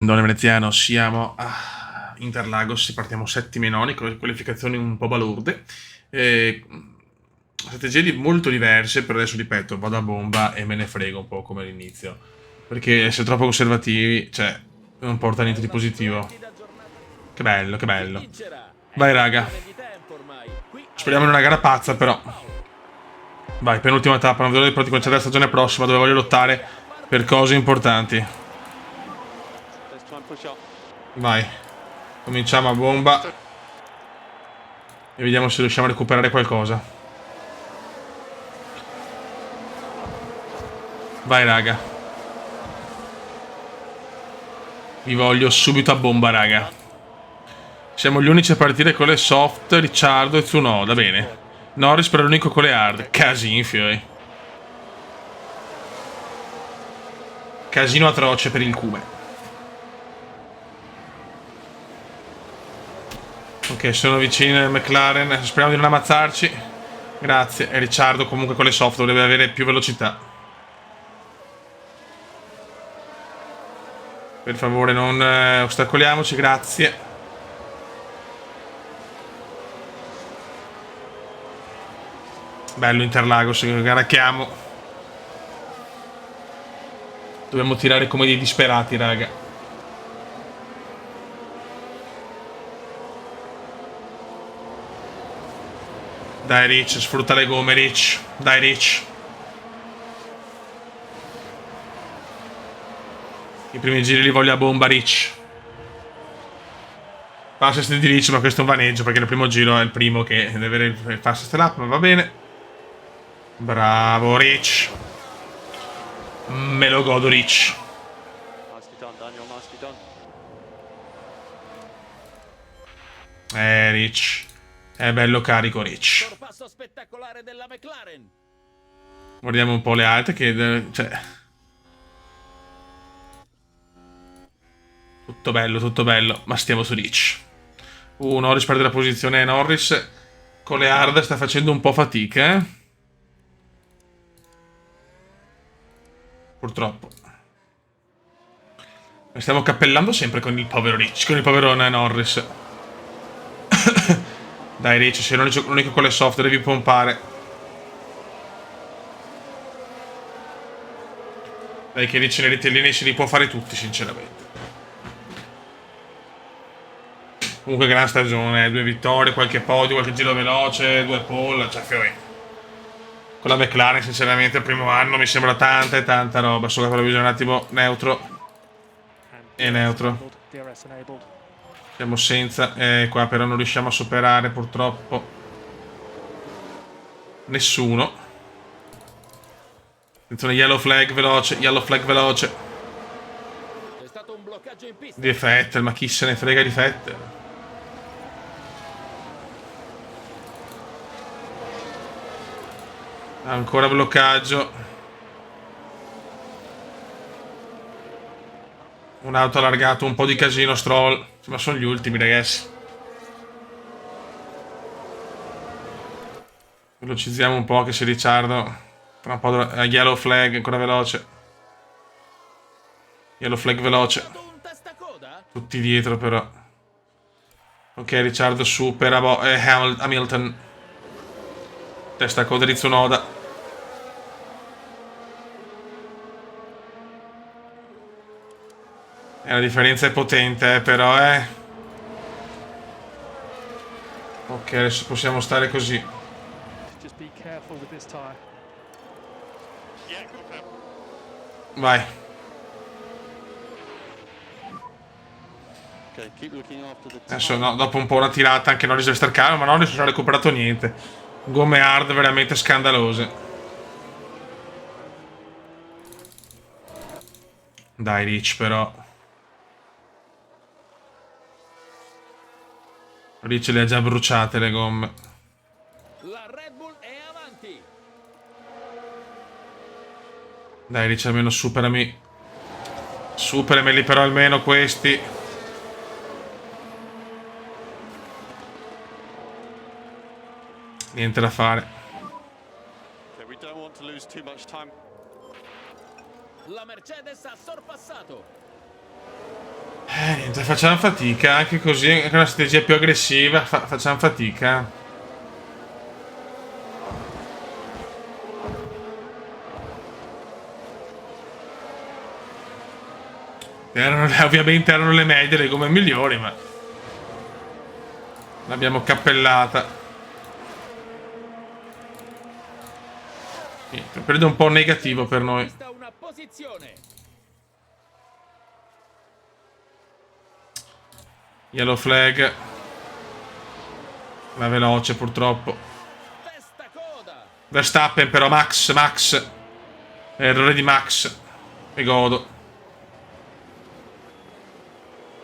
Don Veneziano, siamo a Interlagos, partiamo settimi e noni con le qualificazioni un po' balurde. E, strategie molto diverse, però adesso ripeto, vado a bomba e me ne frego un po' come all'inizio. Perché essere troppo conservativi, cioè, non porta a niente di positivo. Che bello, che bello. Vai raga. Speriamo in una gara pazza però. Vai, penultima tappa, non vedo l'ora di cominciare la stagione prossima dove voglio lottare per cose importanti. Vai. Cominciamo a bomba. E vediamo se riusciamo a recuperare qualcosa. Vai raga. Vi voglio subito a bomba raga. Siamo gli unici a partire con le soft, Ricciardo e Tsunoda, bene. Norris però è l'unico con le hard. Casino fioi. Casino atroce per il Cube. Ok, sono vicini al McLaren. Speriamo di non ammazzarci. Grazie. E Ricciardo comunque con le soft dovrebbe avere più velocità. Per favore non ostacoliamoci, grazie. Bello Interlagos, gara che amo. Dobbiamo tirare come dei disperati, raga. Dai Rich, sfrutta le gomme Rich. Dai Rich. I primi giri li voglio a bomba Rich. Fastest di Rich, ma questo è un vaneggio perché nel primo giro è il primo che deve avere il fastest lap, ma va bene. Bravo Rich. Me lo godo Rich. Rich. È bello carico Rich. Guardiamo un po' le altre che... cioè... tutto bello, ma stiamo su Rich. Norris perde la posizione. Norris con le hard sta facendo un po' fatica, Purtroppo. Stiamo cappellando sempre con il povero Rich, con il povero Norris. Dai Rich, sei l'unico con le soft, devi pompare. Dai che Rich nei ritellini se li può fare tutti, sinceramente. Comunque gran stagione, 2 vittorie, qualche podio, qualche giro veloce, 2 pole, cioè fiori. Con la McLaren sinceramente il primo anno mi sembra tanta e tanta roba. Solo che la visione un attimo neutro. E neutro. Siamo senza. Qua però non riusciamo a superare purtroppo nessuno. Attenzione, yellow flag veloce, yellow flag veloce. Di Vettel, ma chi se ne frega di Vettel? Ancora bloccaggio. Un'auto allargato, un po' di casino Stroll. Ma sono gli ultimi ragazzi. Velocizziamo un po' che se Ricciardo tra un po' yellow flag ancora veloce. Yellow flag veloce. Tutti dietro però. Ok, Ricciardo supera Hamilton. Testa coda di Tsunoda. La differenza è potente, però, Ok, adesso possiamo stare così. Vai. Adesso no, dopo un po' una tirata anche Norris deve star calmo, ma Norris non ha recuperato niente. Gomme hard veramente scandalose. Dai Rich però. Rich le ha già bruciate le gomme. Dai Rich almeno superami. Superameli però almeno questi. Niente da fare. La Mercedes ha sorpassato. Niente, facciamo fatica, anche così, anche una strategia più aggressiva, facciamo fatica. Ovviamente erano le medie, le gomme migliori, ma l'abbiamo cappellata. Niente, un periodo un po' negativo per noi. Yellow flag. La veloce purtroppo. Verstappen però, Max. Errore di Max. Mi godo.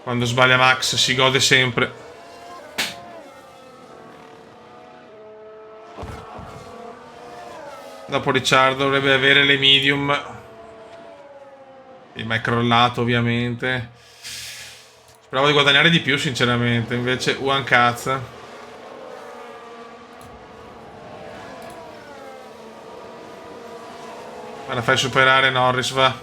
Quando sbaglia Max si gode sempre. Dopo Ricciardo dovrebbe avere le medium. Ma è crollato ovviamente. Speravo di guadagnare di più sinceramente. Invece one cazzo. Me la fai superare Norris, va.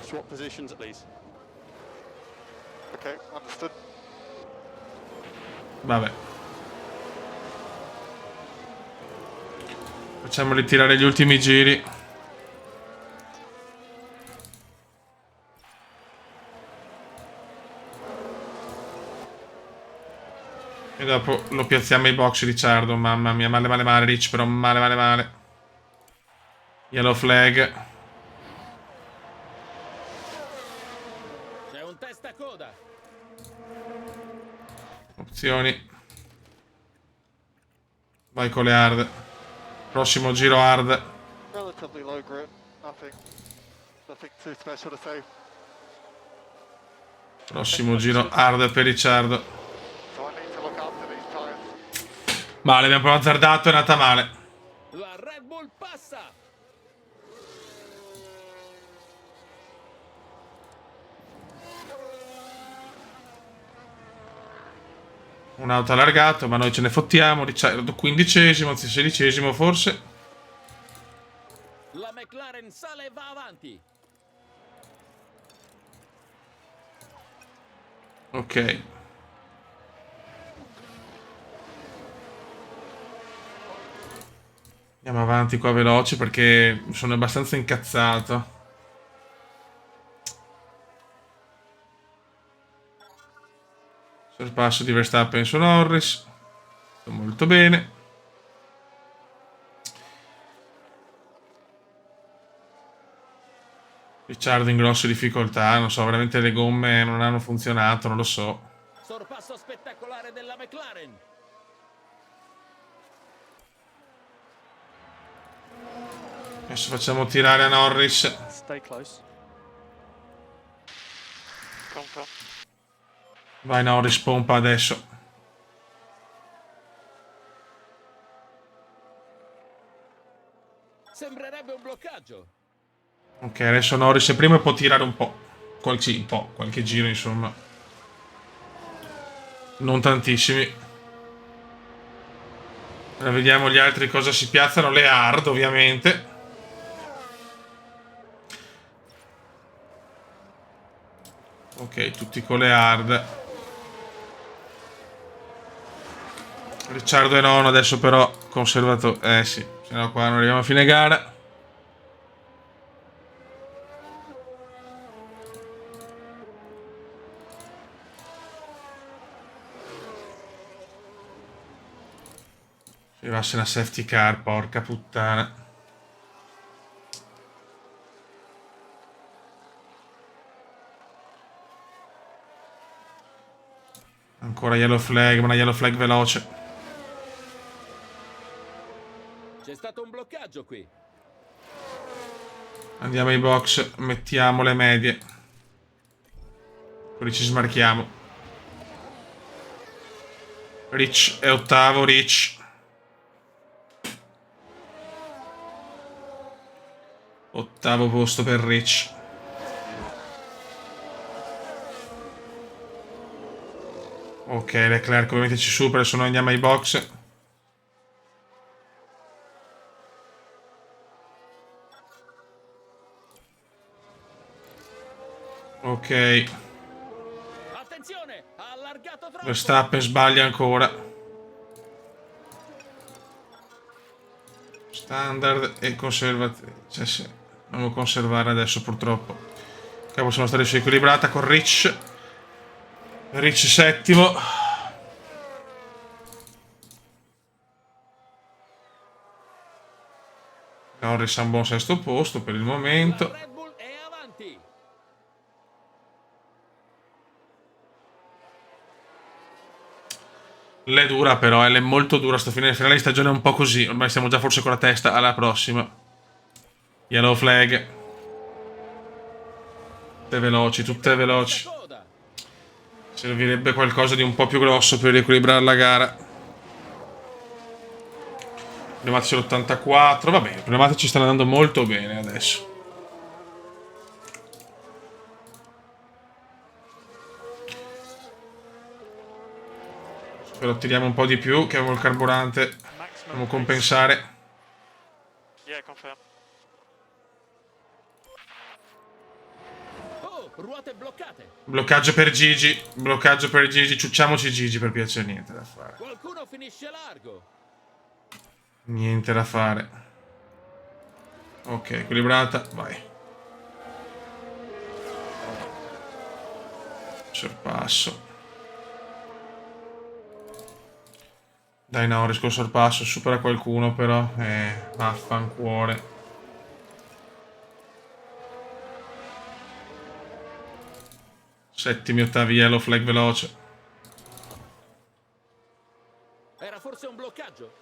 Vabbè. Facciamoli tirare gli ultimi giri. E dopo lo piazziamo ai box Ricciardo. Mamma mia, male Rich, però male. Yellow flag. C'è un testacoda. Opzioni. Vai con le hard. Prossimo giro hard. Relatively low grip, nothing too special to say. Prossimo giro hard per Ricciardo. So I need to look after these tires. Male, abbiamo proprio azzardato, è andata male. La Red Bull passa. Un'auto allargato, ma noi ce ne fottiamo. Ricciardo 15esimo, anzi 16esimo forse. La McLaren sale e va avanti. Ok. Andiamo avanti qua veloci perché sono abbastanza incazzato. Sorpasso di Verstappen su Norris. Molto bene. Ricciardo in grosse difficoltà. Non so, veramente le gomme non hanno funzionato, non lo so. Sorpasso spettacolare della McLaren. Adesso facciamo tirare a Norris. Stay close. Confirm. Vai Norris, pompa adesso. Sembrerebbe un bloccaggio. Ok, adesso Norris è primo e può tirare un po'. Qualche giro insomma. Non tantissimi. Ora vediamo gli altri cosa si piazzano. Le hard ovviamente. Ok, tutti con le hard. Ricciardo è nono, adesso però conservato. Sì, se no qua non arriviamo a fine gara. Arrivasse una safety car, porca puttana. Ancora yellow flag, ma una yellow flag veloce. C'è stato un bloccaggio qui. Andiamo ai box, mettiamo le medie. Così ci smarchiamo. Rich è ottavo, Rich. Ottavo posto per Rich. Ok, Leclerc ovviamente ci supera, adesso noi andiamo ai box. Ok. Attenzione! Attenzione, ha allargato troppo. Verstappen sbaglia ancora. Standard e conservatrice. Cioè, sì. Dobbiamo conservare adesso purtroppo. Che possiamo stare su equilibrata con Rich. Rich settimo. Norris a un buon sesto posto per il La momento. Red Bull è avanti. L'è dura però, l'è molto dura sta finale di stagione è un po' così. Ormai siamo già forse con la testa alla prossima. Yellow flag. Tutte veloci, tutte veloci. Coda. Servirebbe qualcosa di un po' più grosso per riequilibrare la gara. Pneumatici all'84, va bene, i pneumatici stanno andando molto bene adesso. Però tiriamo un po' di più, che avevo il carburante. Dobbiamo compensare. Yeah, confirm. Oh, ruote bloccate. Bloccaggio per Gigi, bloccaggio per Gigi, ciucciamoci Gigi per piacere, niente da fare. Qualcuno finisce largo. Niente da fare. Ok, equilibrata, vai. Sorpasso. Dai Norris col sorpasso, supera qualcuno però. Vaffancuore. Settimi, ottavi, yellow flag veloce. Era forse un bloccaggio.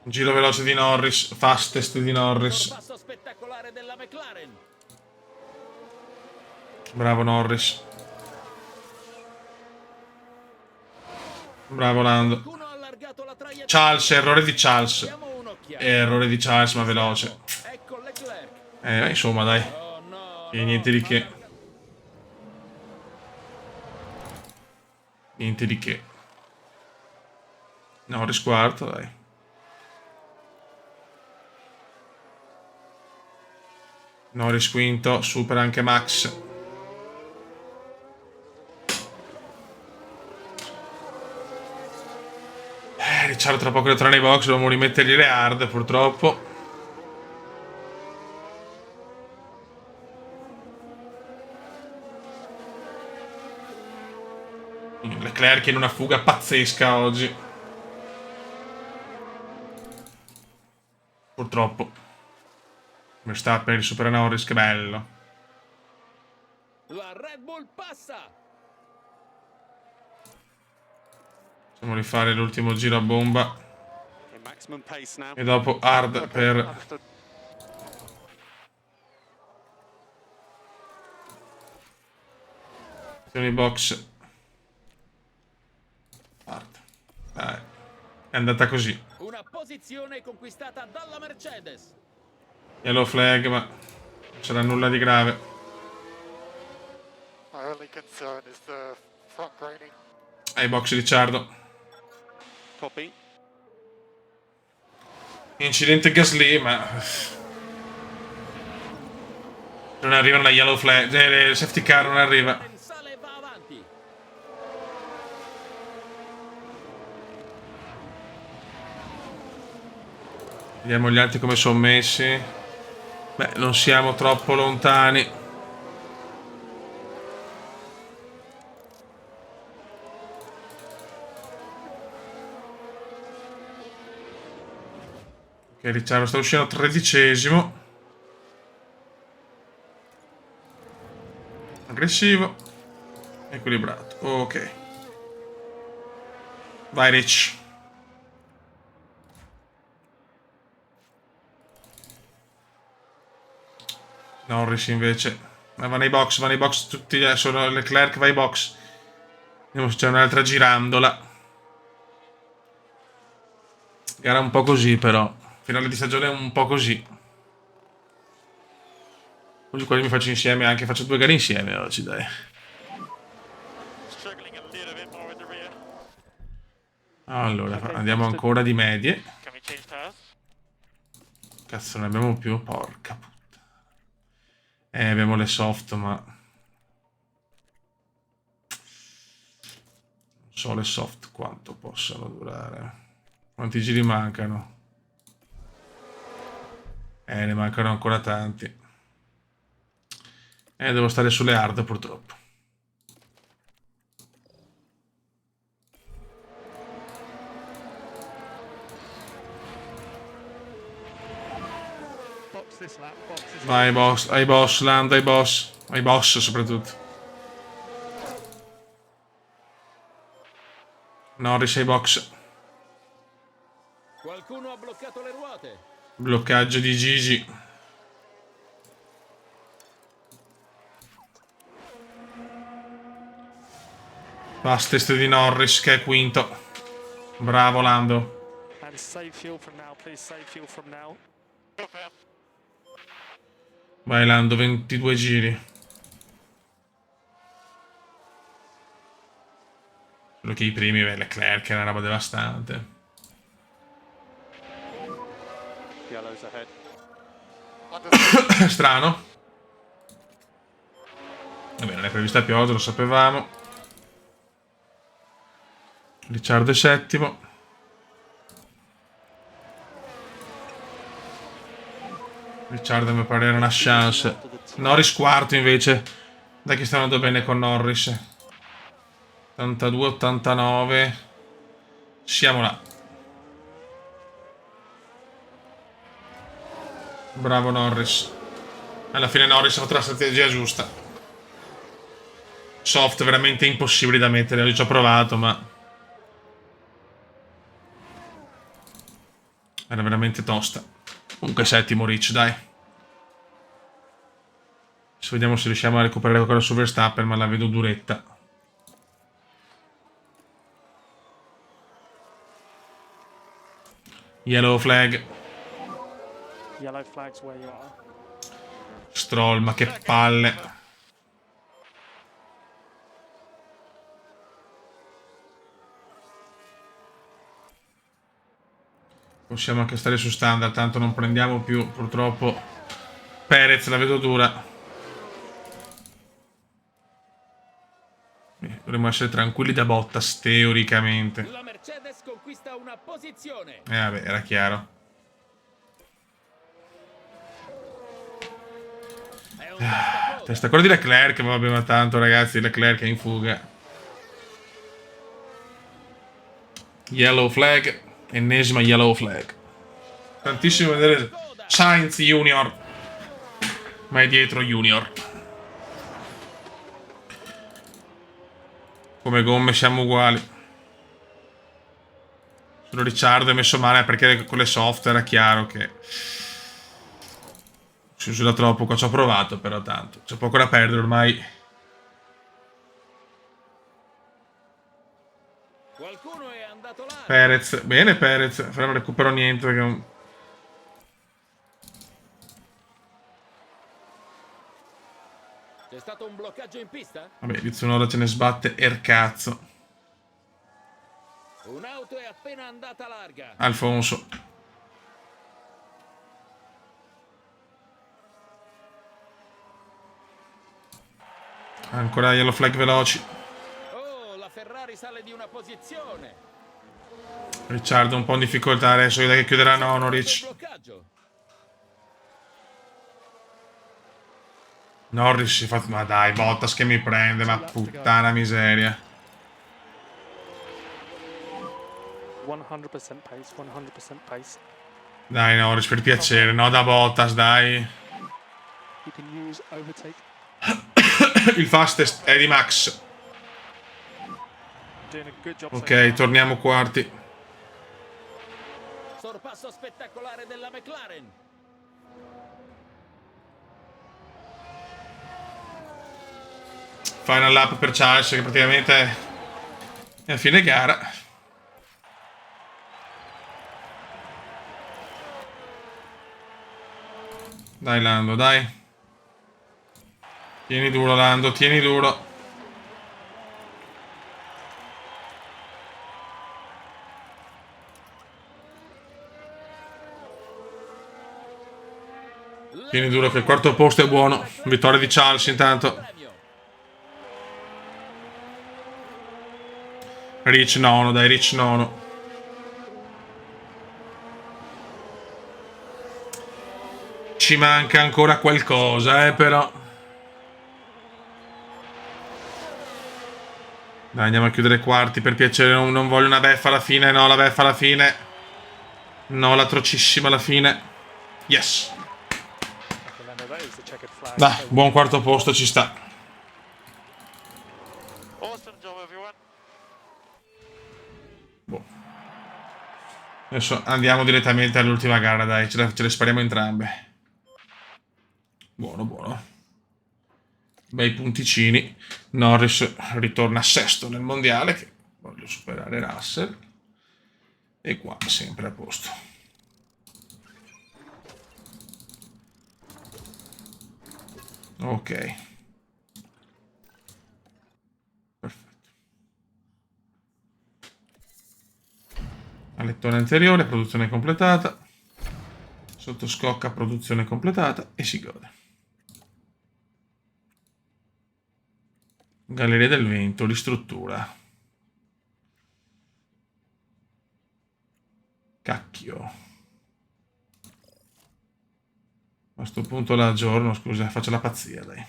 Giro veloce di Norris, fastest di Norris. Sorpasso spettacolare della McLaren. Bravo Norris. Bravo Lando. Qualcuno ha allargato la traiettoria. Charles, errore di Charles. Diamo un'occhiata. Errore di Charles, ma veloce. Ecco Leclerc. Insomma, dai. Oh no. E niente di che. Niente di che. Norris quarto, dai. Norris quinto, supera anche Max. Ricciardo tra poco entra nei box, dobbiamo rimettergli le hard purtroppo. Leclerc in una fuga pazzesca oggi. Purtroppo. Verstappen il supera Norris, che bello. La Red Bull passa. Possiamo rifare l'ultimo giro a bomba. In maximum pace now. E dopo hard Okay, per understood. i box. Hard. Dai. È andata così. Una posizione conquistata dalla Mercedes. Yellow flag, ma non sarà nulla di grave. My only concern is the front graining. Ai box Ricciardo. Copy. Incidente Gasly, ma non arriva la yellow flag. Il safety car non arriva. Sale e va avanti. Vediamo gli altri come sono messi. Beh, non siamo troppo lontani. Ok, Ricciardo sta uscendo 13esimo. Aggressivo. Equilibrato. Ok. Vai Rich. Norris invece va nei box tutti, sono Leclerc, va ai box. Vediamo se c'è un'altra girandola. Gara un po' così però. Finale di stagione è un po' così. Oggi quasi mi faccio insieme anche, faccio 2 gare insieme oggi, dai. Struggling a little bit more with the rear. Allora, andiamo ancora di medie. Can we change tires? Cazzo, non ne abbiamo più, porca puttana. Abbiamo le soft, ma So le soft quanto possono durare. Quanti giri mancano? Ne mancano ancora tanti. Devo stare sulle hard purtroppo. Box this lap, box this lap. Vai boss, ai boss, Lando, ai boss. Ai boss soprattutto. Norris ai box. Qualcuno ha bloccato le ruote. Bloccaggio di Gigi. Fastest di Norris che è quinto. Bravo Lando. And save fuel from now, please save fuel from now. Vai Lando, 22 giri. Solo che i primi, Leclerc è una roba devastante. Yellow's ahead. Strano. Vabbè, non è prevista pioggia, lo sapevamo. Ricciardo è settimo. Ricciardo mi pare una chance. Norris quarto invece. Dai che sta andando bene con Norris. 82-89. Siamo là. Bravo Norris. Alla fine Norris ha fatto la strategia giusta. Soft veramente impossibili da mettere. Io ci ho provato, ma era veramente tosta. Comunque settimo Rich, dai. Adesso vediamo se riusciamo a recuperare qualcosa su Verstappen, ma la vedo duretta. Yellow flag. Yellow flags where you are. Stroll, ma che palle. Possiamo anche stare su standard, tanto non prendiamo più, purtroppo. Perez la vedo dura. Dovremmo essere tranquilli da Bottas, teoricamente. La Mercedes conquista una posizione. Vabbè, era chiaro. È un testacoda. Testa quello di Leclerc, ma vabbè, ma tanto ragazzi, Leclerc è in fuga. Yellow flag, ennesima yellow flag. Tantissimo vedere Sainz Junior, ma è dietro Junior. Come gomme siamo uguali. Solo Ricciardo è messo male perché con le soft era chiaro che si usa troppo. Qua ci ho provato, però tanto c'è poco da perdere ormai. Qualcuno è andato là. Perez, bene Perez, però non recupero niente perché non... C'è stato un bloccaggio in pista? Vabbè, di Tsunoda ce ne sbatte cazzo. Un'auto è appena andata larga. Alfonso. Ancora yellow flag veloci. Oh, la Ferrari sale di una posizione. Ricciardo un po' in difficoltà adesso, che chiuderà Norris. Norris. Norris si fa... Ma dai, Bottas che mi prende, ma puttana miseria. 100% pace, 100% pace. Dai Norris, per piacere, no da Bottas, dai. You can use overtake. Il fastest è di Max. Doing a good job. Ok, torniamo quarti. Sorpasso spettacolare della McLaren. Final lap per Charles, che praticamente è a fine gara. Dai Lando, dai. Tieni duro Lando, tieni duro. Tieni duro che il quarto posto è buono. Vittoria di Charles intanto. Rich nono, dai, Rich nono. Ci manca ancora qualcosa, però. Dai, andiamo a chiudere i quarti, per piacere, non voglio una beffa alla fine, no, la beffa alla fine. No, l'atrocissima alla fine. Yes. Remember, that is the checkered flag. Dai, buon quarto posto, ci sta. Awesome job, everyone. Boh. Adesso andiamo direttamente all'ultima gara, dai, ce le spariamo entrambe. Buono, buono. Bei punticini. Norris ritorna sesto nel mondiale, che voglio superare Russell. E qua sempre a posto. Ok. Perfetto. Alettone anteriore, produzione completata. Sottoscocca, produzione completata e si gode. Galleria del vento, ristruttura. Cacchio. A questo punto la aggiorno, scusa, faccio la pazzia, dai.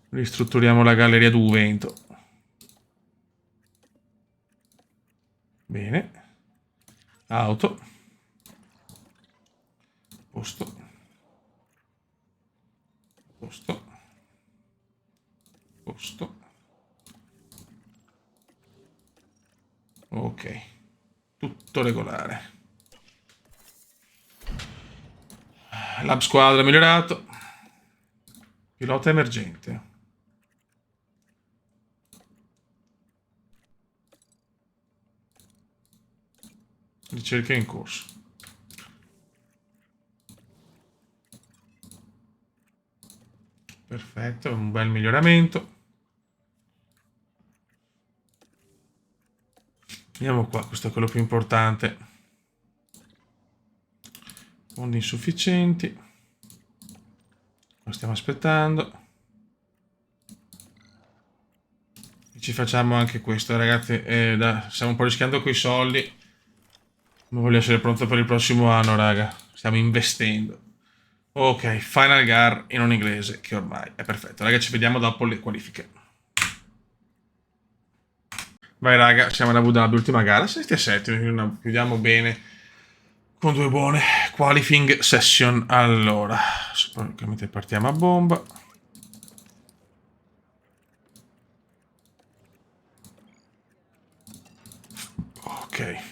Ristrutturiamo la galleria del vento. Bene. Auto. Posto. Posto. Posto. Ok. Tutto regolare. Lab squadra migliorato. Pilota emergente. Ricerca in corso. Perfetto, un bel miglioramento. Andiamo qua, questo è quello più importante. Fondi insufficienti. Lo stiamo aspettando. E ci facciamo anche questo, ragazzi. Stiamo un po' rischiando coi soldi. Ma voglio essere pronto per il prossimo anno, raga. Stiamo investendo. Ok, final gar in un inglese, che ormai è perfetto. Raga, ci vediamo dopo le qualifiche. Vai, raga, siamo in Abu Dhabi, ultima gara. Sesti e settimi, chiudiamo bene con due buone qualifying session. Allora, sicuramente partiamo a bomba. Ok.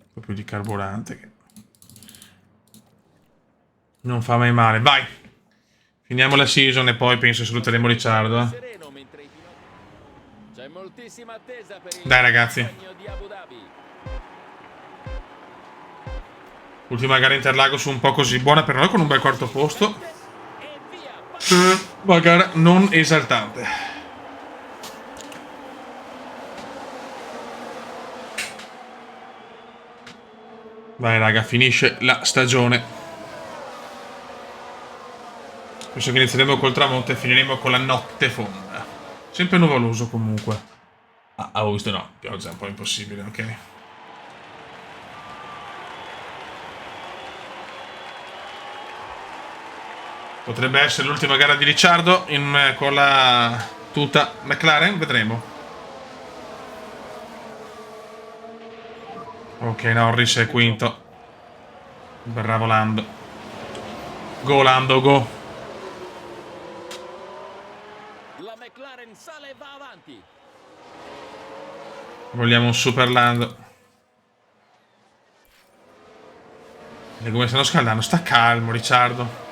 Un po' più di carburante che non fa mai male. Vai! Finiamo la season e poi penso saluteremo Ricciardo. Sereno mentre i piloti- C'è moltissima attesa per il Dai, ragazzi. Regno di Abu Dhabi. Ultima gara Interlagos un po' così buona per noi con un bel quarto posto. E via! Ma gara non esaltante. Vai, raga, finisce la stagione. Penso che inizieremo col tramonto e finiremo con la notte fonda. Sempre nuvoloso comunque. Ah, avevo visto no, pioggia è un po' impossibile, ok. Potrebbe essere l'ultima gara di Ricciardo con la tuta McLaren, vedremo. Ok, Norris è quinto. Bravo Lando. Go Lando, go. La McLaren sale e va avanti. Vogliamo un super Lando. Le gomme stanno scaldando. Sta calmo, Ricciardo.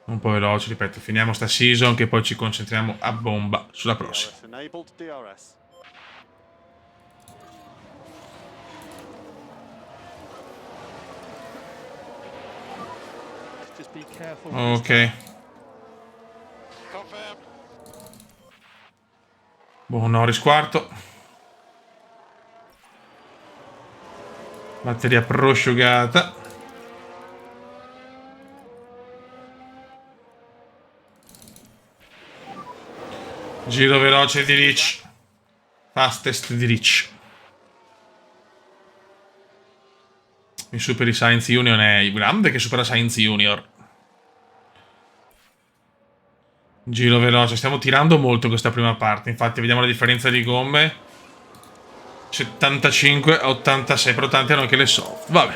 Un po' veloce, ripeto. Finiamo sta season che poi ci concentriamo a bomba sulla prossima. DRS enabled, DRS. Just be careful. Ok. Confirm. Buon Norris quarto. Batteria prosciugata. Giro veloce di Rich. Fastest di Rich. Mi superi Sainz Junior, è grande che supera Sainz Junior. Giro veloce, stiamo tirando molto in questa prima parte, infatti vediamo la differenza di gomme. 75 a 86, però tanti hanno anche le soft. Vabbè.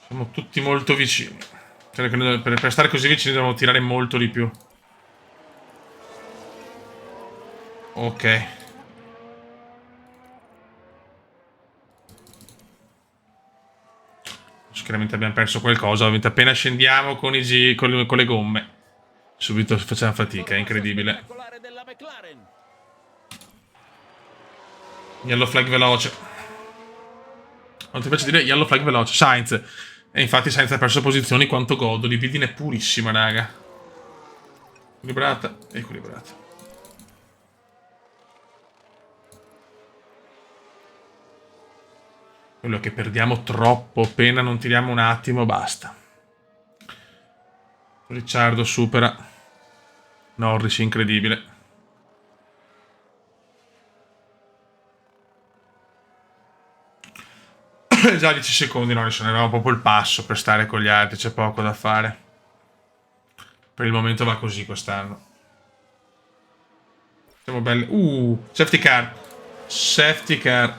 Siamo tutti molto vicini. Cioè, per stare così vicini dobbiamo tirare molto di più. Ok. Sicuramente abbiamo perso qualcosa. Ovviamente appena scendiamo con le gomme. Subito facciamo fatica, è incredibile. Spettacolare della McLaren. Yellow flag veloce. Non ti piace dire yellow flag veloce? Sainz. E infatti Sainz ha perso posizioni quanto godo. Libidine è purissima, raga. Equilibrata. Equilibrata. Quello è che perdiamo troppo. Appena non tiriamo un attimo, basta. Ricciardo supera Norris, incredibile. Già 10 secondi Norris, non avevamo proprio il passo per stare con gli altri, c'è poco da fare. Per il momento va così quest'anno. Siamo belli. Safety car. Safety car.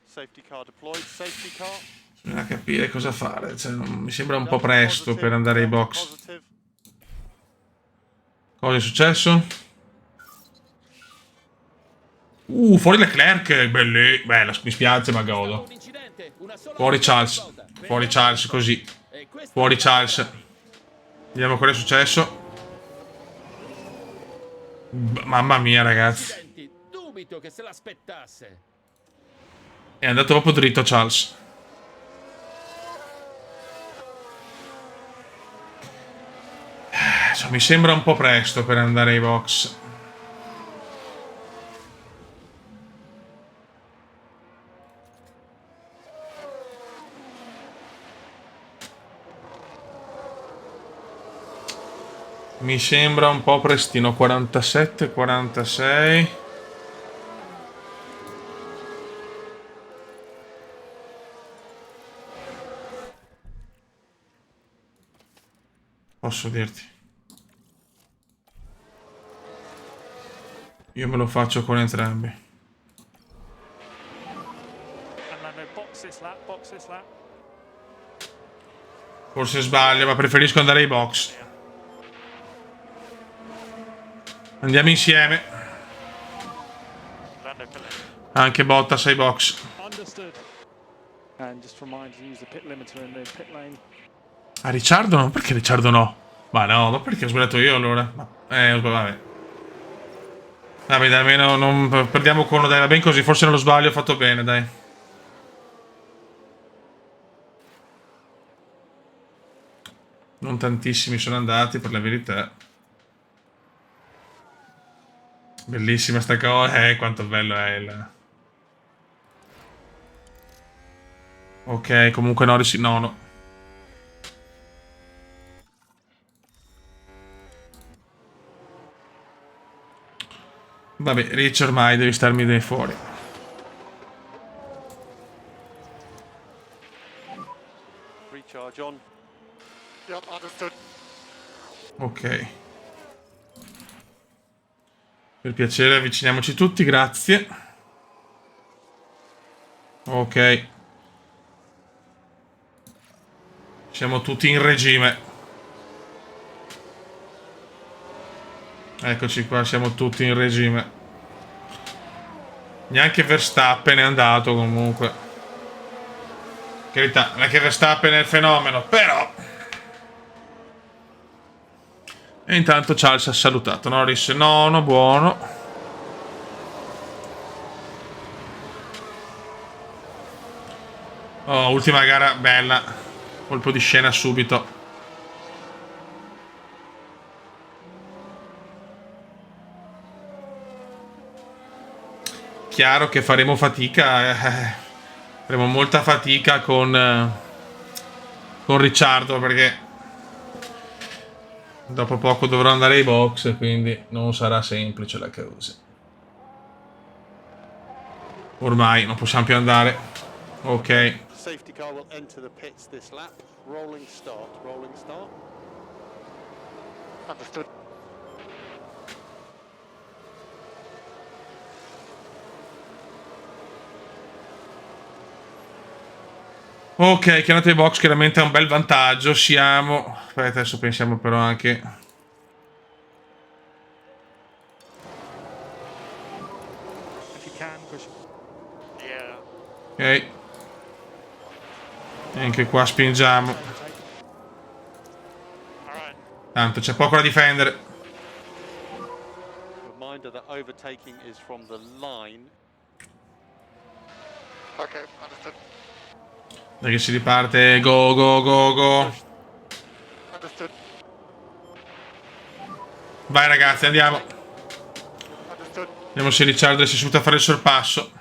Safety car deployed. Safety car. Bisogna capire cosa fare. Cioè, mi sembra un po' presto per andare ai box. Positive. Cosa è successo? Fuori Leclerc. Bella, mi spiace, ma godo. Un incidente, una sola Fuori volta Charles. volta. Fuori Charles, così. E questa Fuori Charles. Vediamo cosa è successo. Mamma mia, ragazzi. Accidenti, dubito che se l'aspettasse. È andato proprio dritto Charles. Cioè, mi sembra un po' presto per andare ai box. Mi sembra un po' prestino. 47, 46. Posso dirti. Io me lo faccio con entrambi. And then box this lap, box this lap. Forse sbaglio, ma preferisco andare ai box. Andiamo insieme. Lando Phillips. Anche Bottas ai box. Understood. And just remind to use the pit limiter in the pit lane. A Ricciardo no? Perché Ricciardo no? Ma no, ma perché ho sbagliato io allora? Vabbè. Vabbè, dai, almeno non perdiamo con uno, dai, va bene così. Forse non lo sbaglio, ho fatto bene, dai. Non tantissimi sono andati, per la verità. Bellissima sta cosa, quanto bello è il... Ok, comunque Norris, no. Vabbè, Rich ormai devi starmi dai fuori. Recharge on. Yep, understood. Ok. Per piacere, avviciniamoci tutti, grazie. Ok. Siamo tutti in regime. Eccoci qua, siamo tutti in regime. Neanche Verstappen è andato comunque. Carità, non è che Verstappen è il fenomeno, però... E intanto Charles ha salutato Norris, nono, buono. Oh, ultima gara bella. Colpo di scena subito. chiaro che faremo fatica, faremo molta fatica con Ricciardo, perché dopo poco dovrò andare ai box, quindi non sarà semplice la cosa. Ormai non possiamo più andare. Ok. Safety car will enter the pits this lap. Rolling start, rolling start. Understood. Ok, chiamate i box, chiaramente è un bel vantaggio. Siamo... Aspetta, adesso pensiamo però anche... If you can, push. Yeah. Ok. E anche qua spingiamo. Alright. Tanto c'è poco da difendere. Reminder that overtaking is from the line. Okay, understood. Dai che si riparte. Go, go, go, go. Understood. Vai ragazzi, andiamo. Understood. Vediamo se Ricciardo riesce subito a fare il sorpasso.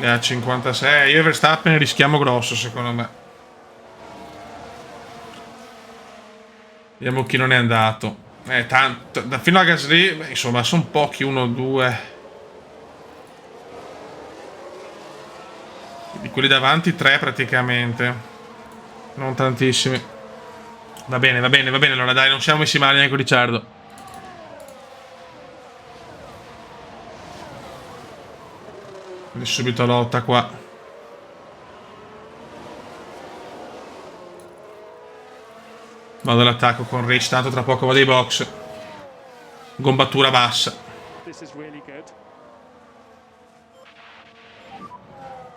A 56. Io e Verstappen rischiamo grosso, secondo me. Vediamo chi non è andato. Tanto. Fino a Gasly, beh, insomma, sono pochi. 1, 2. Di quelli davanti 3 praticamente. Non tantissimi. Va bene, va bene, va bene. Allora dai, non siamo messi male neanche con Ricciardo. Quindi subito lotta qua. Vado all'attacco con Rich, tanto tra poco vado ai box. Gombatura bassa. This is really good.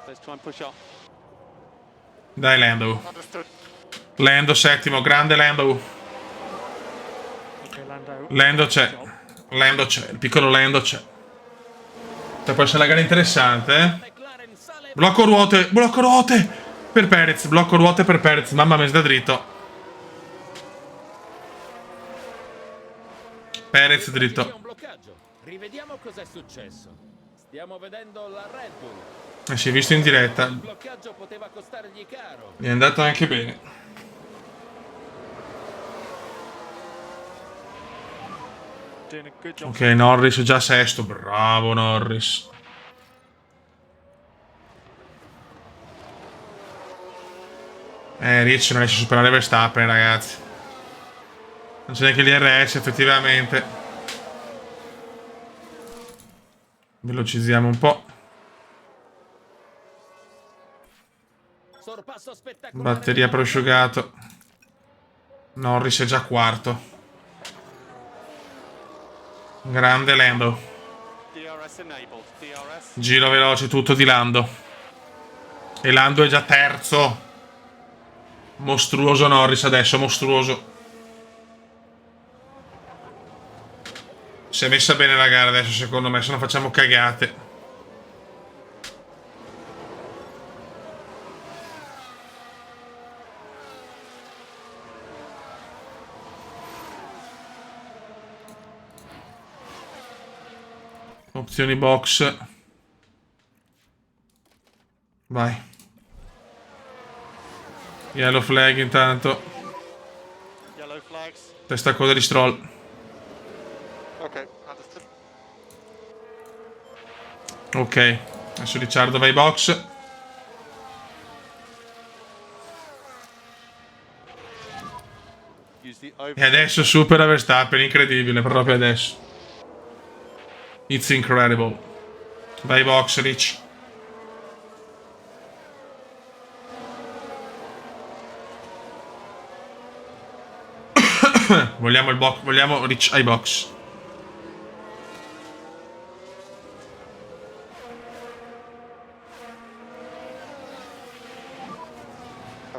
Let's try and push up. Dai Lando. Understood. Lando settimo, grande Lando. Okay, Lando. Lando c'è. Lando c'è, il piccolo Lando c'è. Può essere una gara interessante, eh? McLaren sale Blocco ruote per Perez, blocco ruote per Perez, mamma mia, da dritto. Perez C'è dritto. un bloccaggio. Rivediamo cos'è successo. Stiamo vedendo la Red Bull. Si è visto in diretta. Il bloccaggio poteva costargli caro. Gli è andato anche bene. Doing a good job. Ok, Norris già sesto, bravo Norris. Rich non riesce a superare Verstappen, ragazzi. Non c'è neanche l'IRS, effettivamente. Velocizziamo un po'. Sorpasso spettacolare. Batteria prosciugato. Norris è già quarto. Grande Lando. DRS enabled. DRS. Giro veloce tutto di Lando. E Lando è già terzo. Mostruoso Norris adesso, mostruoso. Si è messa bene la gara adesso, secondo me, se no facciamo cagate. Opzioni box. Vai. Yellow flag intanto. Yellow flags. Testa coda di Stroll. Okay, understood. Ok. Adesso Ricciardo va ai box. Use the E over. adesso supera Verstappen, incredibile, proprio adesso. It's incredible. Vai ai box, Rich. Vogliamo il box, vogliamo Rich ai box.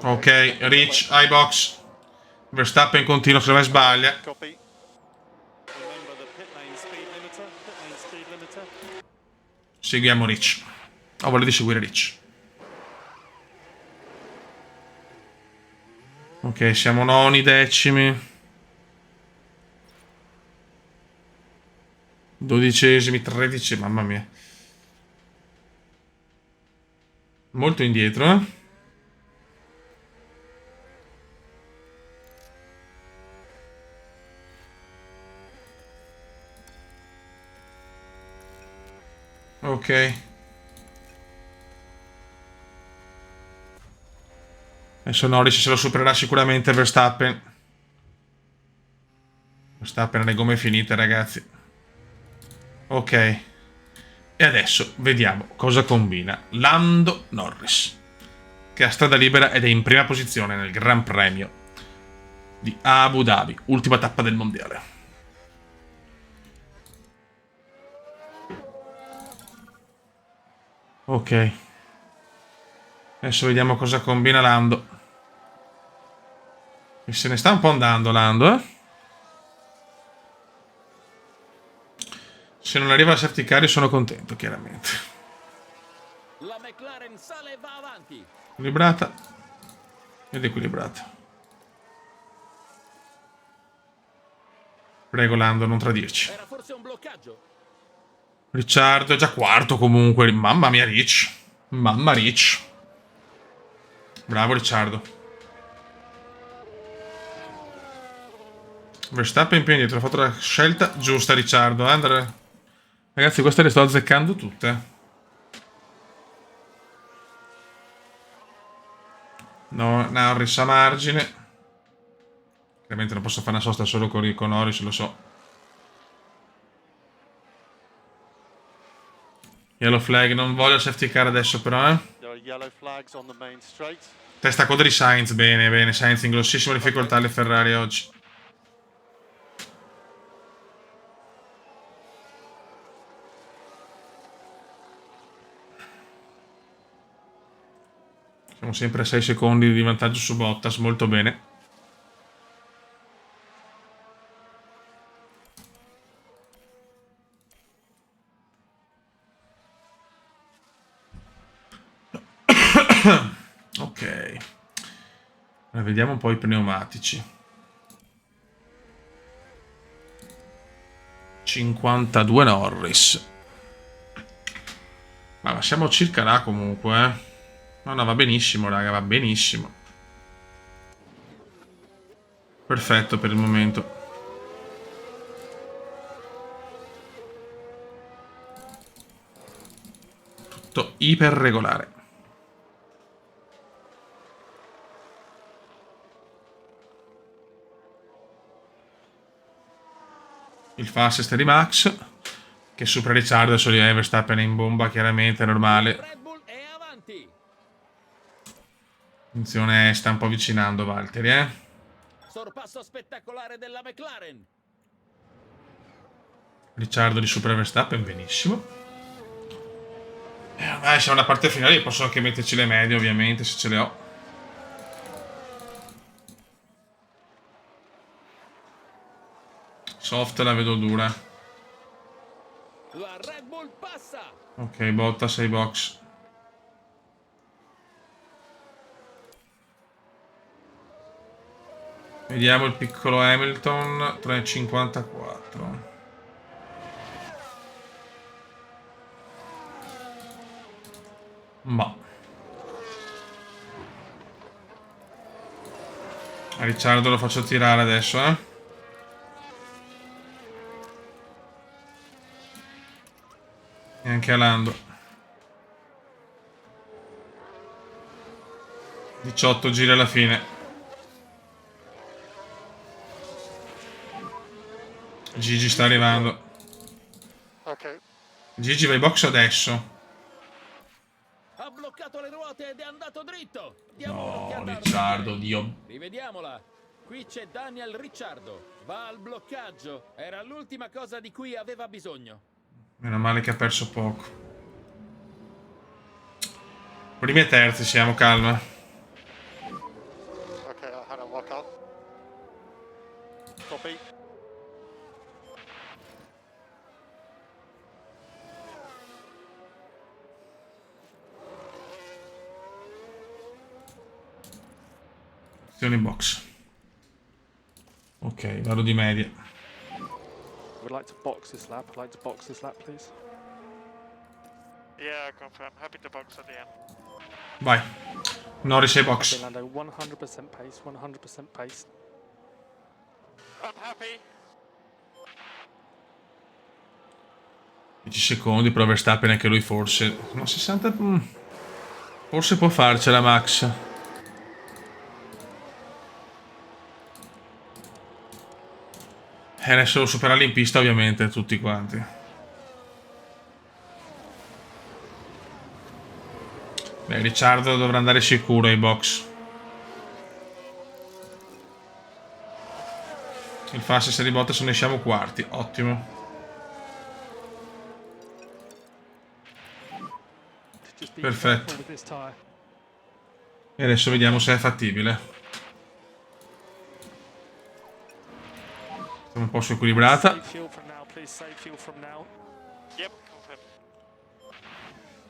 Ok, Rich ai box. Verstappen continua, se vai sbaglia. Copy. Remember the pit lane speed limiter. Pit lane speed limiter. Seguiamo Rich. Ho voglia di seguire Rich. Ok, siamo noni, decimi. 12esimi, 13, mamma mia. Molto indietro, eh? Ok. Adesso Norris se lo supererà sicuramente Verstappen. Verstappen ha le gomme finite, ragazzi. Ok. E adesso vediamo cosa combina Lando Norris, che ha strada libera ed è in prima posizione nel Gran Premio di Abu Dhabi, ultima tappa del mondiale. Ok. Adesso vediamo cosa combina Lando. E se ne sta un po' andando Lando, eh? Se non arriva a safety car io sono contento, chiaramente. La McLaren sale e va avanti. Equilibrata. Ed equilibrata. Prego Lando, non tradirci. Era forse un bloccaggio? Ricciardo è già quarto comunque. Mamma mia Rich. Mamma Rich. Bravo Ricciardo. Verstappen più indietro. Ha fatto la scelta giusta Ricciardo. Andare... Ragazzi, queste le sto azzeccando tutte. No, Norris a margine. Chiaramente non posso fare una sosta solo con Norris, lo so. Yellow flag, non voglio safety car adesso però, eh. There are yellow flags on the main straight. Testa coda di Sainz, bene, bene. Sainz in grossissima difficoltà alle Ferrari oggi. Siamo sempre a 6 secondi di vantaggio su Bottas, molto bene. Ok. Allora, vediamo un po' i pneumatici. 52 Norris. Ma siamo circa là comunque, eh. No, no, va benissimo, raga, va benissimo. Perfetto per il momento. Tutto iper regolare. Il fastest di Max, che supera Ricciardo, adesso di Verstappen in bomba, chiaramente, è normale. Red Bull è avanti. Attenzione, sta un po' avvicinando Valtteri, eh. Sorpasso spettacolare della McLaren. Ricciardo di supera Verstappen, benissimo. Ormai siamo alla parte finale, posso anche metterci le medie, ovviamente, se ce le ho. Soft la vedo dura. La Red Bull passa. Ok, Bottas ai box. Vediamo il piccolo Hamilton, 3,54. Ma a Ricciardo lo faccio tirare adesso, eh. E anche a Lando. 18 giri alla fine. Gigi sta arrivando. Okay. Gigi va in box adesso. Ha bloccato le ruote ed è andato dritto. Diamo No, un'occhiata al Ricciardo, replay. Dio. Rivediamola. Qui c'è Daniel Ricciardo. Va al bloccaggio. Era l'ultima cosa di cui aveva bisogno. Meno male che ha perso poco. Primi e terzi siamo, calma. Okay, I had a lockout. Copy. in box. Ok, vado di media. Would like to box this lap. I'd like to box this lap, please. Yeah, confirm. Happy to box at the end. Vai. Norris ai Okay, box. Lando, 100% pace, 100% pace. I'm happy. 10 secondi, però Verstappen anche lui forse. Ma 60... Forse può farcela Max. Adesso devo superarli in pista ovviamente, tutti quanti. Beh, Ricciardo dovrà andare sicuro ai box. Il fastest di Bottas ne siamo quarti, ottimo. Just be Perfetto. careful with this tyre. E adesso vediamo se è fattibile. Siamo un po' su equilibrata. Save fuel from now, please. Save fuel from now. Yep, confirm.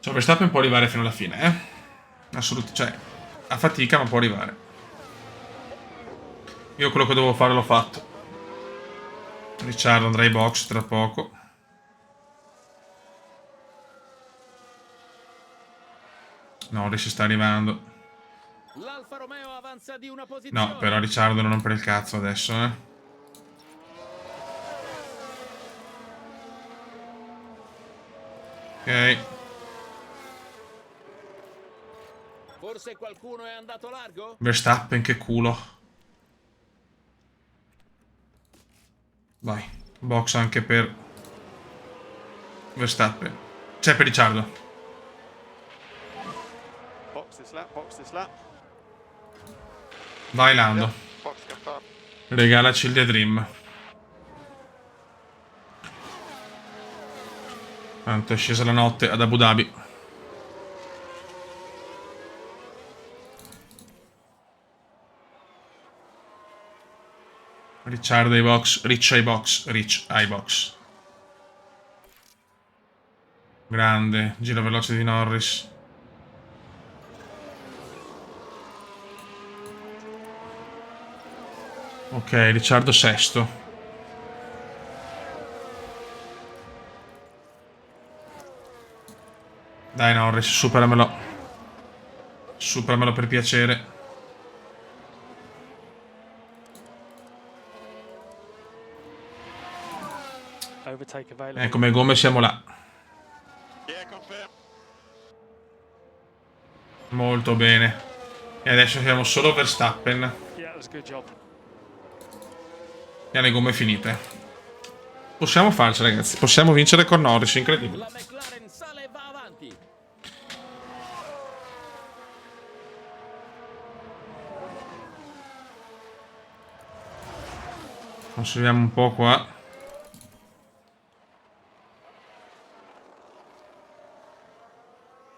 Cioè, Verstappen può arrivare fino alla fine, Assolutamente. Cioè, a fatica, ma può arrivare. Io quello che dovevo fare l'ho fatto. Ricciardo andrà ai box tra poco. Norris sta arrivando. L'Alfa Romeo avanza di una posizione. No, però Ricciardo non rompere il cazzo adesso, Ok. Forse qualcuno è andato largo? Verstappen, che culo. Vai. Box anche per Verstappen. C'è per Ricciardo. Box this lap, box this lap. Vai Lando. Box confirmed. Regalaci il The Dream. Tanto è scesa la notte ad Abu Dhabi. Ricciardo ai box, Rich ai box, Rich ai box. Grande, giro veloce di Norris. Ok, Ricciardo sesto. Dai Norris, superamelo. Superamelo per piacere. Overtake available. Come gomme siamo là. Yeah, confirm. Molto bene. E adesso siamo solo Verstappen. Yeah, that was a good job. E ha le gomme finite. Possiamo farcela, ragazzi. Possiamo vincere con Norris, incredibile. La McLaren sale e va avanti. Conserviamo un po' qua.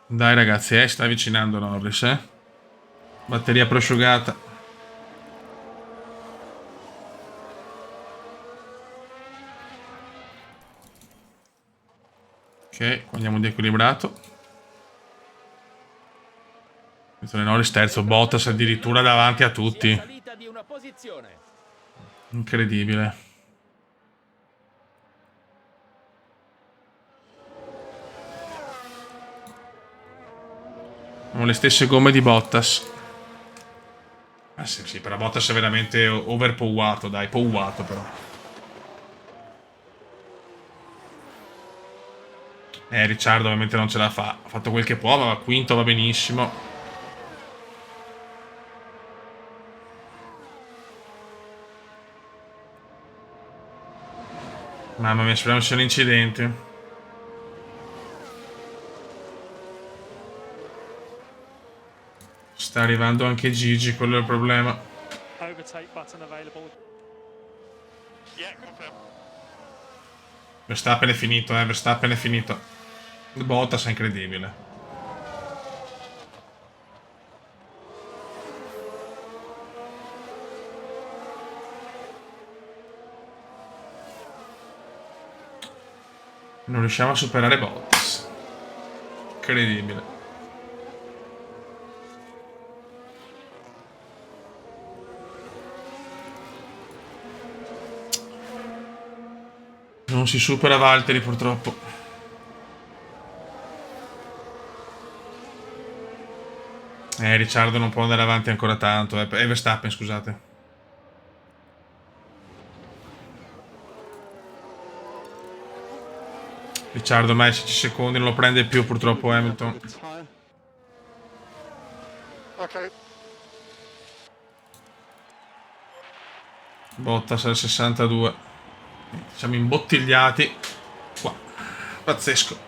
Dai ragazzi, sta avvicinando Norris, Batteria prosciugata. Ok, qua andiamo di equilibrato. Norris terzo, Bottas addirittura davanti a Si è tutti. salita di una posizione. Incredibile. Abbiamo le stesse gomme di Bottas. Ah sì, sì, però Bottas è veramente overpowato, dai, powato però. Ricciardo ovviamente non ce la fa. Ha fatto quel che può, ma quinto va benissimo. Mamma mia, speriamo sia un incidente. Sta arrivando anche Gigi, quello è il problema. Overtake button available. Yeah, confirm. Verstappen è finito, Verstappen è finito. Il Bottas è incredibile. Non riusciamo a superare Bottas. Incredibile. Non si supera Valtteri purtroppo. Ricciardo non può andare avanti ancora tanto. Verstappen, scusate. Ricciardo ormai 16 secondi, non lo prende più purtroppo Hamilton. The tyre. Okay. Bottas al 62. Siamo imbottigliati. Qua. Pazzesco.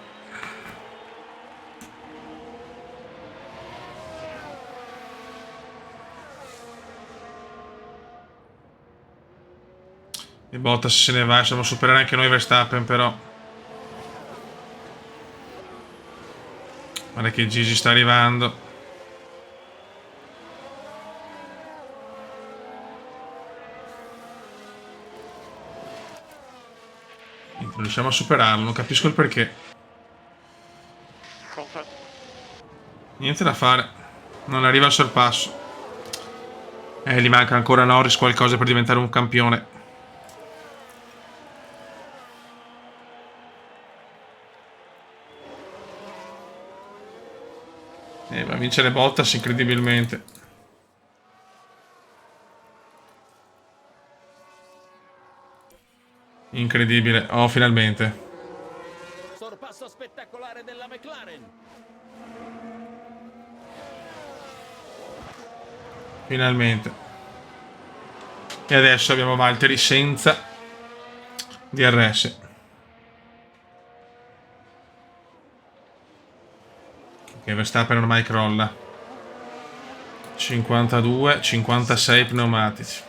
E Bottas se ne va, siamo a superare anche noi Verstappen però. Guarda che Gigi sta arrivando. Non riusciamo a superarlo, non capisco il perché. Confirm. Niente da fare. Non arriva al sorpasso. Gli manca ancora a Norris qualcosa per diventare un campione. Va a vincere Bottas incredibilmente. Incredibile. Oh, finalmente. Sorpasso spettacolare della McLaren. Finalmente. E adesso abbiamo Valtteri senza DRS. Che Verstappen ormai crolla. 52, 56 pneumatici.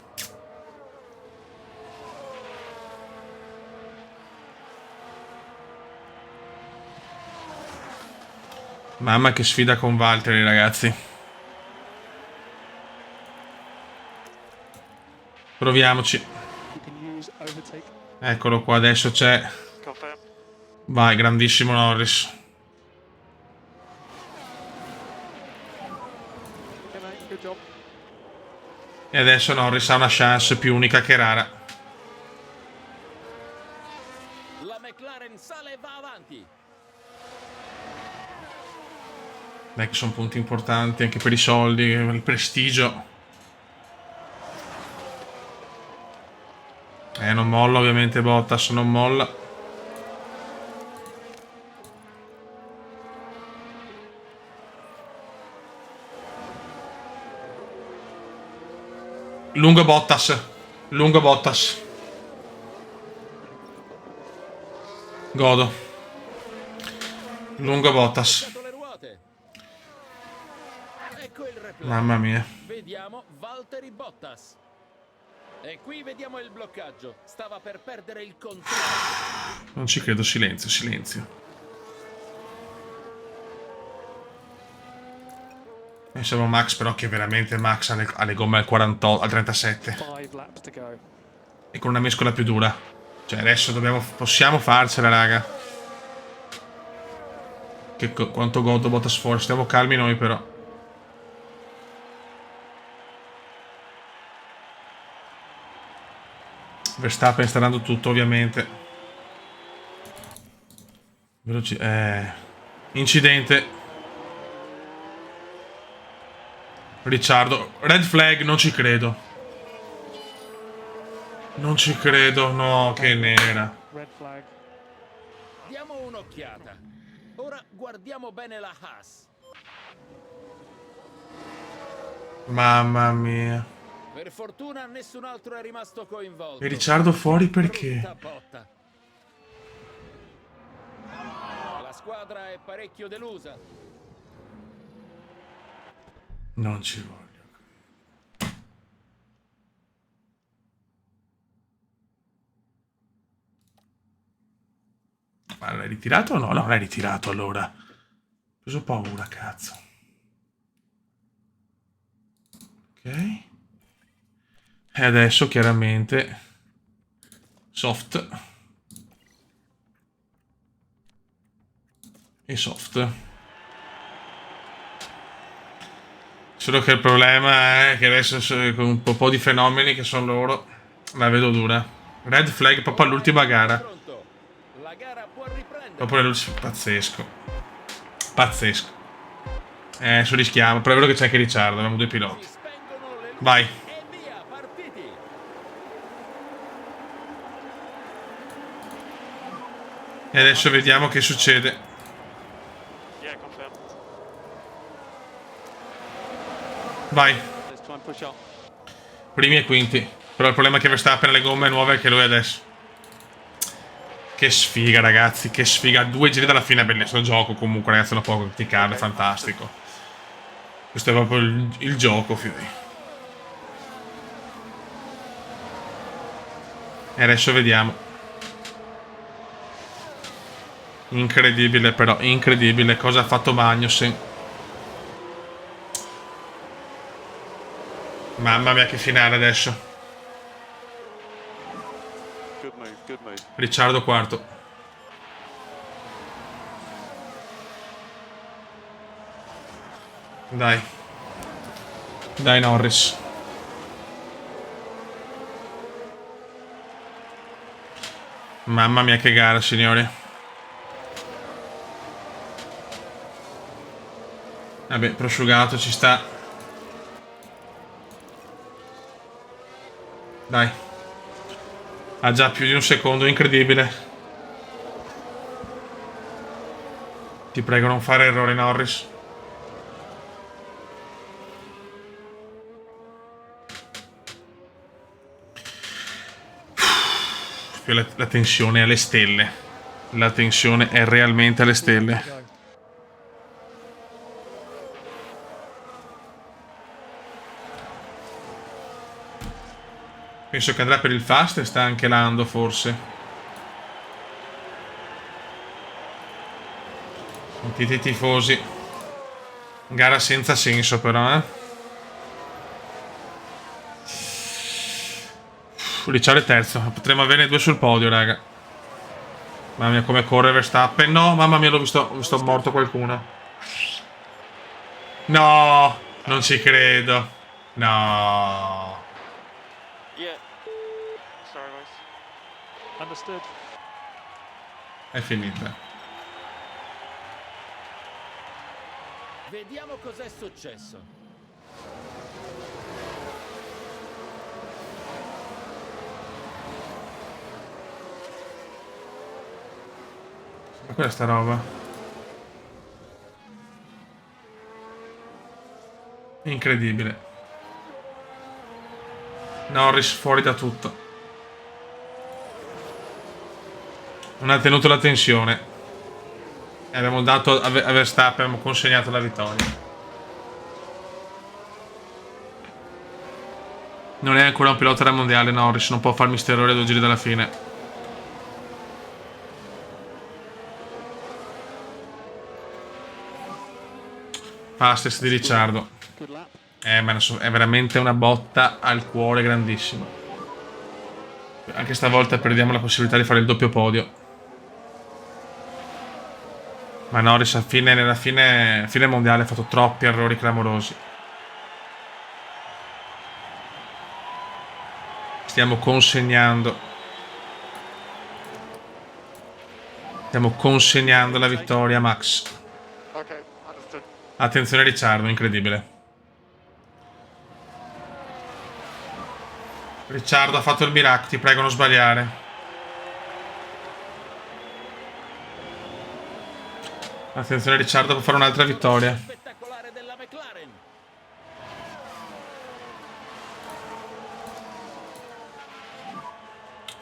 Mamma che sfida con Valtteri, ragazzi. Proviamoci. You can use overtake. Eccolo qua, adesso c'è. Confirm. Vai, grandissimo Norris. Okay, mate, good job. E adesso Norris ha una chance più unica che rara. La McLaren sale e va avanti. Dai che sono punti importanti anche per i soldi, il prestigio. Non molla ovviamente Bottas, non molla. Lungo Bottas. Lungo Bottas. Godo. Lungo Bottas. Le ruote. Ecco il replay. Mamma mia. Vediamo Valtteri Bottas. E qui vediamo il bloccaggio. Stava per perdere il controllo. Non ci credo, silenzio, silenzio. Pensavo Max, però che veramente Max ha le gomme al 48, al 37. 5 laps to go. E con una mescola più dura. Cioè adesso possiamo farcela, raga. Quanto godo Bottas fuori. Stiamo calmi noi però. Verstappen sta dando tutto ovviamente. Incidente. Ricciardo. Red flag, non ci credo. Non ci credo, no, che nera. Red flag. Diamo un'occhiata. Ora guardiamo bene la Haas. Mamma mia. Per fortuna nessun altro è rimasto coinvolto. E Ricciardo fuori perché? Brutta botta. La squadra è parecchio delusa. Non ci voglio. Ma l'hai ritirato o no? No, l'hai ritirato allora. Ho preso paura, cazzo. Ok. E adesso chiaramente soft. E soft. Solo che il problema è che adesso con un po' di fenomeni che sono loro, la vedo dura. Red flag proprio all'ultima gara. Pronto. gara può riprendere. Dopo le luci, pazzesco. Pazzesco. Adesso rischiamo, però è vero che c'è anche Ricciardo, abbiamo due piloti. Si spengono le luci. Vai. E via, partiti. E adesso vediamo che succede. Yeah, confirmed. Vai. Let's try and push up. Primi e quinti. Però il problema è che Verstappen ha le gomme nuove anche lui adesso. Che sfiga, ragazzi, che sfiga. 2 giri dalla fine, bellissimo gioco comunque, ragazzi, non può criticarlo, è fantastico. Questo è proprio il gioco, fiori. E adesso vediamo. Incredibile però, incredibile cosa ha fatto Magnussen. Mamma mia che finale adesso. Good move, good move. Ricciardo quarto. Dai. Dai Norris. Mamma mia che gara, signori. Vabbè, prosciugato ci sta. Dai. Ha già più di un secondo, incredibile. Ti prego non fare errori, Norris. La tensione è alle stelle. La tensione è realmente alle stelle. Go. Penso che andrà per il fast e sta anche Lando forse. Sentite i tifosi. Gara senza senso però, eh. Ricciardo è terzo. Potremmo averne 2 sul podio, raga. Mamma mia come corre Verstappen. No, mamma mia, l'ho visto morto qualcuno. No, non ci credo. No. Yeah. Sorry, guys. Understood. È finita. Vediamo cos'è successo. Ma quella è sta roba? Incredibile. Norris fuori da tutto. Non ha tenuto la tensione. E abbiamo dato a Verstappen, abbiamo consegnato la vittoria. Non è ancora un pilota del mondiale Norris, non può farmi sti errori a 2 giri dalla fine. Fastest di Ricciardo. Good lap. Ma è veramente una botta al cuore grandissima. Anche stavolta perdiamo la possibilità di fare il doppio podio. Ma Norris nella fine mondiale ha fatto troppi errori clamorosi. Stiamo consegnando la vittoria a Max. Okay, understood. Attenzione Ricciardo, incredibile. Ricciardo ha fatto il miracolo, ti prego non sbagliare. Attenzione Ricciardo può fare un'altra vittoria. Spettacolare della McLaren.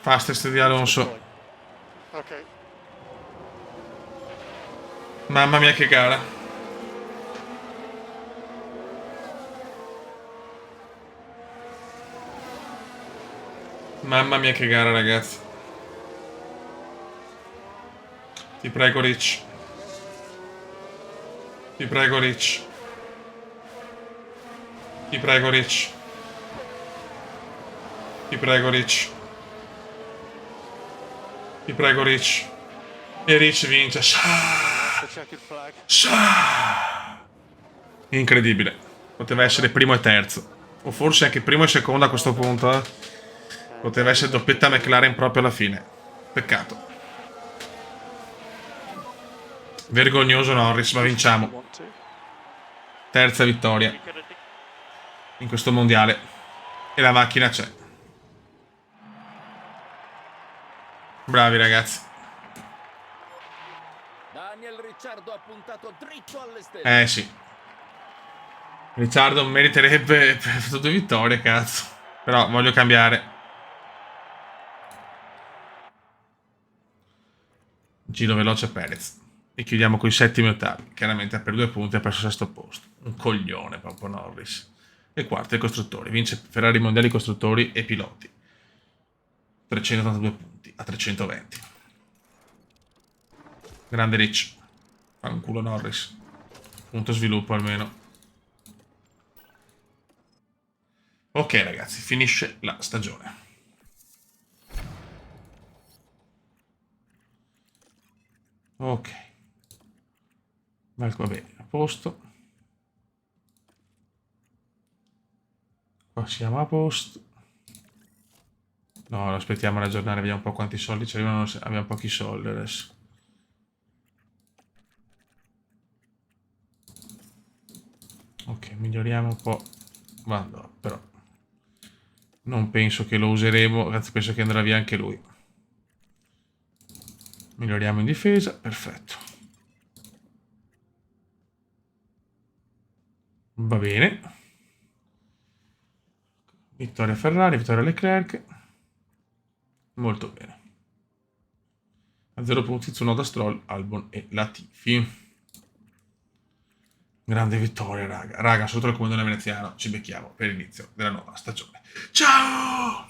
Fastest di Alonso. Okay. Mamma mia che gara. Mamma mia che gara ragazzi. Ti prego Rich. Ti prego Rich. Ti prego Rich. Ti prego Rich. Ti prego Rich. E Rich vince. The checkered flag. Incredibile. Poteva essere primo e terzo. O forse anche primo e secondo a questo punto. Poteva essere doppietta McLaren proprio alla fine. Peccato. Vergognoso Norris, ma vinciamo. Want to. Terza vittoria in questo mondiale. E la macchina c'è. Bravi ragazzi. Daniel Ricciardo ha puntato dritto alle stelle. Sì. Ricciardo meriterebbe per 2 vittorie, cazzo. Però voglio cambiare. Giro veloce Perez. E chiudiamo con i settimi e ottavi. Chiaramente per 2 punti ha perso il sesto posto. Un coglione proprio Norris. E quarto i costruttori. Vince Ferrari mondiali costruttori e piloti. 382 punti a 320. Grande Ricci. Fa un culo Norris. Punto sviluppo almeno. Ok ragazzi, finisce la stagione. Ok. Va bene, a posto. Qua siamo a posto. No, aspettiamo ad aggiornare, vediamo un po' quanti soldi ci arrivano. Abbiamo pochi soldi adesso. Ok, miglioriamo un po'. Vado, però non penso che lo useremo, anzi penso che andrà via anche lui. Miglioriamo in difesa, perfetto. Va bene. Vittoria Ferrari, vittoria Leclerc. Molto bene. A 0 punti Tsunoda, Stroll, Albon e Latifi. Grande vittoria, raga. Raga, sotto il comando veneziano. Ci becchiamo per l'inizio della nuova stagione. Ciao!